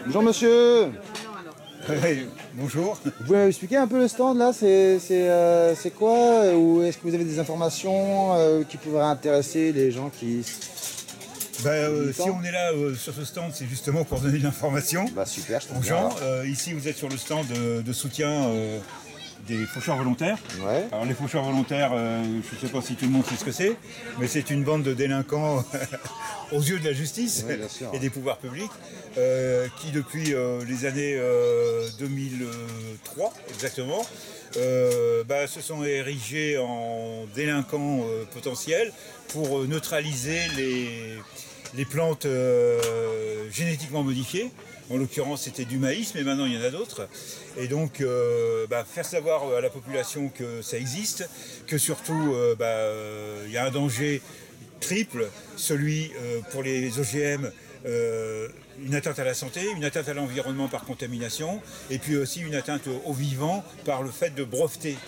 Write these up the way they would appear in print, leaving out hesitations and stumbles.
Bonjour monsieur. Bonjour. Vous pouvez m'expliquer un peu le stand là, c'est quoi? Ou est-ce que vous avez des informations qui pourraient intéresser les gens qui... Si on est là sur ce stand, c'est justement pour donner de l'information super, je aux gens. Ici, vous êtes sur le stand de soutien des faucheurs volontaires. Ouais. Alors les faucheurs volontaires, je ne sais pas si tout le monde sait ce que c'est, mais c'est une bande de délinquants aux yeux de la justice et des pouvoirs publics qui depuis les années 2003 exactement se sont érigés en délinquants potentiels pour neutraliser les plantes génétiquement modifiées. En l'occurrence, c'était du maïs, mais maintenant, il y en a d'autres. Et donc, faire savoir à la population que ça existe, que surtout, il y a un danger triple, celui pour les OGM, une atteinte à la santé, une atteinte à l'environnement par contamination, et puis aussi une atteinte aux vivants par le fait de breveter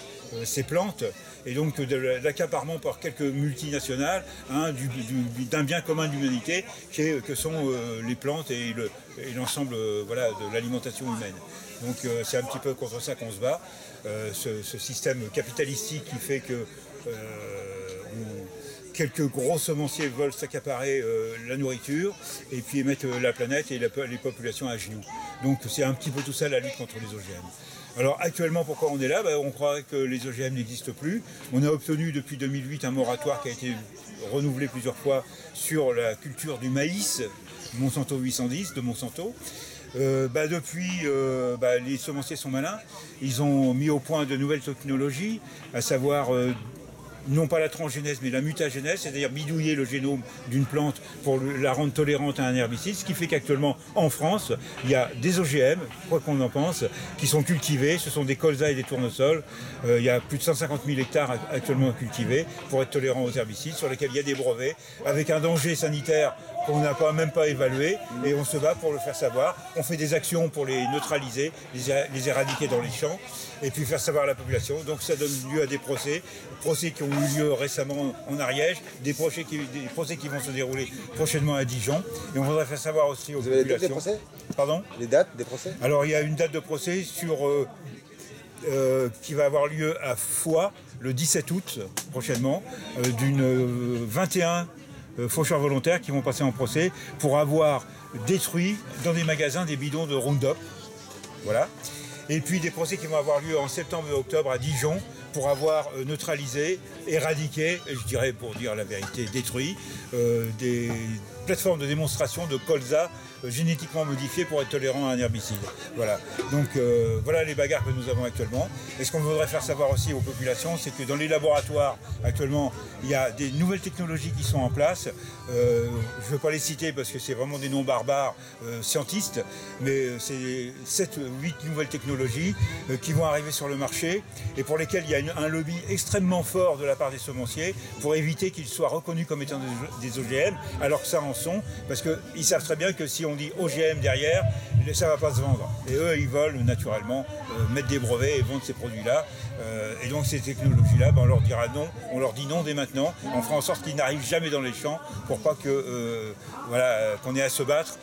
ces plantes, et donc de l'accaparement par quelques multinationales d'un bien commun de l'humanité que sont les plantes et l'ensemble de l'alimentation humaine. Donc c'est un petit peu contre ça qu'on se bat, ce système capitalistique qui fait que quelques gros semenciers veulent s'accaparer la nourriture et puis mettre la planète et les populations à genoux. Donc c'est un petit peu tout ça la lutte contre les OGM. Alors actuellement, pourquoi on est là? On croit que les OGM n'existent plus. On a obtenu depuis 2008 un moratoire qui a été renouvelé plusieurs fois sur la culture du maïs, Monsanto 810 de Monsanto. Depuis, les semenciers sont malins. Ils ont mis au point de nouvelles technologies, à savoir non pas la transgénèse, mais la mutagénèse, c'est-à-dire bidouiller le génome d'une plante pour la rendre tolérante à un herbicide, ce qui fait qu'actuellement, en France, il y a des OGM, quoi qu'on en pense, qui sont cultivés. Ce sont des colzas et des tournesols. Il y a plus de 150 000 hectares actuellement cultivés pour être tolérants aux herbicides, sur lesquels il y a des brevets, avec un danger sanitaire qu'on n'a même pas évalué, et on se bat pour le faire savoir. On fait des actions pour les neutraliser, les éradiquer dans les champs, et puis faire savoir à la population. Donc ça donne lieu à des procès qui ont eu lieu récemment en Ariège, des procès qui vont se dérouler prochainement à Dijon. Et on voudrait faire savoir aussi aux populations. Vous avez les dates des procès? Pardon? Les dates des procès? Alors il y a une date de procès qui va avoir lieu à Foix le 17 août prochainement, d'une 21 faucheurs volontaires qui vont passer en procès pour avoir détruit dans des magasins des bidons de Roundup. Voilà. Et puis des procès qui vont avoir lieu en septembre et octobre à Dijon pour avoir neutralisé, éradiqué, je dirais pour dire la vérité, détruit des plateformes de démonstration de colza génétiquement modifiées pour être tolérants à un herbicide. Voilà. Donc voilà les bagarres que nous avons actuellement. Et ce qu'on voudrait faire savoir aussi aux populations, c'est que dans les laboratoires, actuellement, il y a des nouvelles technologies qui sont en place. Je ne veux pas les citer parce que c'est vraiment des noms barbares scientistes, mais c'est 7 ou 8 nouvelles technologies qui vont arriver sur le marché et pour lesquelles il y a un lobby extrêmement fort de la part des semenciers pour éviter qu'ils soient reconnus comme étant des OGM, alors que ça en sont, parce qu'ils savent très bien que si on dit OGM derrière, ça ne va pas se vendre. Et eux, ils veulent naturellement mettre des brevets et vendre ces produits-là. Et donc ces technologies-là, on leur dira non, on leur dit non dès maintenant. On fera en sorte qu'ils n'arrivent jamais dans les champs pour pas qu'on ait à se battre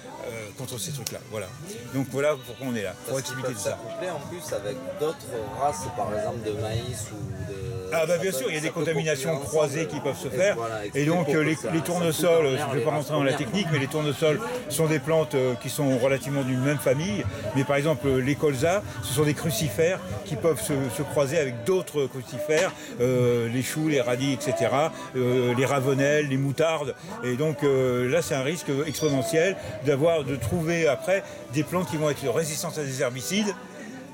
contre ces trucs-là. Voilà. Donc voilà pourquoi on est là, pour expliquer tout ça. Ça couplé en plus avec d'autres races, par exemple de maïs ou de... Bien sûr, il y a des contaminations croisées qui peuvent se faire. Et donc les tournesols, je ne vais pas rentrer dans la technique, mais les tournesols sont des plantes qui sont relativement d'une même famille. Mais par exemple, les colzas, ce sont des crucifères qui peuvent se croiser avec d'autres crucifères, les choux, les radis, etc., les ravenelles, les moutardes. Et donc là, c'est un risque exponentiel de trouver après des plantes qui vont être résistantes à des herbicides.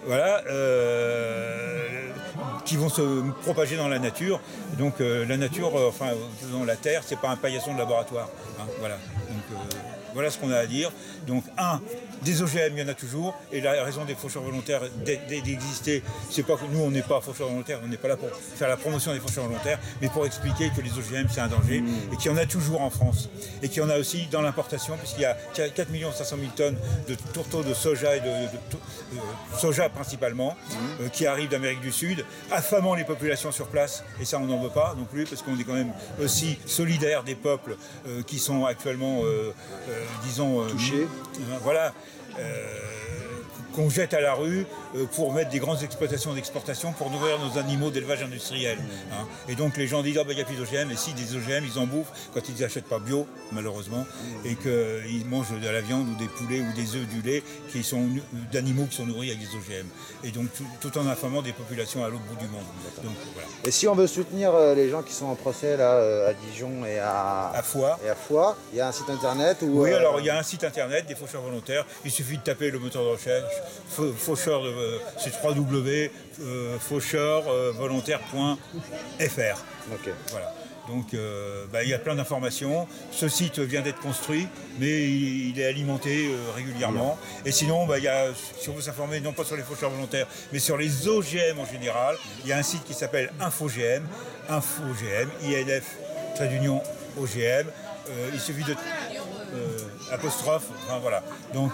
Voilà, qui vont se propager dans la nature. Donc la nature, dans la terre, c'est pas un paillasson de laboratoire. Hein, voilà. Donc voilà ce qu'on a à dire. Donc Des OGM, il y en a toujours, et la raison des faucheurs volontaires d'exister, c'est pas que nous, on n'est pas faucheurs volontaires, on n'est pas là pour faire la promotion des faucheurs volontaires, mais pour expliquer que les OGM, c'est un danger, et qu'il y en a toujours en France, et qu'il y en a aussi dans l'importation, puisqu'il y a 4 500 000 tonnes de tourteaux de soja, et de soja principalement, qui arrivent d'Amérique du Sud, affamant les populations sur place, et ça, on n'en veut pas non plus, parce qu'on est quand même aussi solidaire des peuples qui sont actuellement, disons, touchés. Voilà. Qu'on jette à la rue pour mettre des grandes exploitations d'exportation pour nourrir nos animaux d'élevage industriel. Hein. Et donc les gens disent il n'y a plus d'OGM, et si des OGM, ils en bouffent quand ils n'achètent pas bio, malheureusement, et qu'ils mangent de la viande ou des poulets ou des œufs, du lait, qui sont d'animaux qui sont nourris avec des OGM. Et donc tout en affamant des populations à l'autre bout du monde. Donc, voilà. Et si on veut soutenir les gens qui sont en procès là, à Dijon et à Foix, il y a un site internet où, Oui, alors il y a un site internet des faucheurs volontaires, il suffit de taper le moteur de recherche, faucheur, c'est www.faucheurvolontaire.fr. Okay. Voilà. Donc il y a plein d'informations. Ce site vient d'être construit, mais il est alimenté régulièrement. Et sinon, si on veut s'informer, non pas sur les faucheurs volontaires, mais sur les OGM en général, il y a un site qui s'appelle InfoGM, ILF, trait d'union OGM. Il suffit de apostrophe, enfin voilà. Donc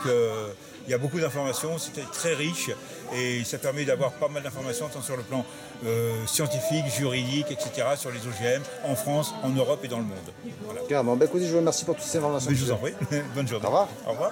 il y a beaucoup d'informations, c'était très riche et ça permet d'avoir pas mal d'informations tant sur le plan scientifique, juridique, etc. sur les OGM en France, en Europe et dans le monde. Voilà. Écoutez, je vous remercie pour toutes ces informations. Mais je vous en prie, bonne journée. Au revoir. Au revoir.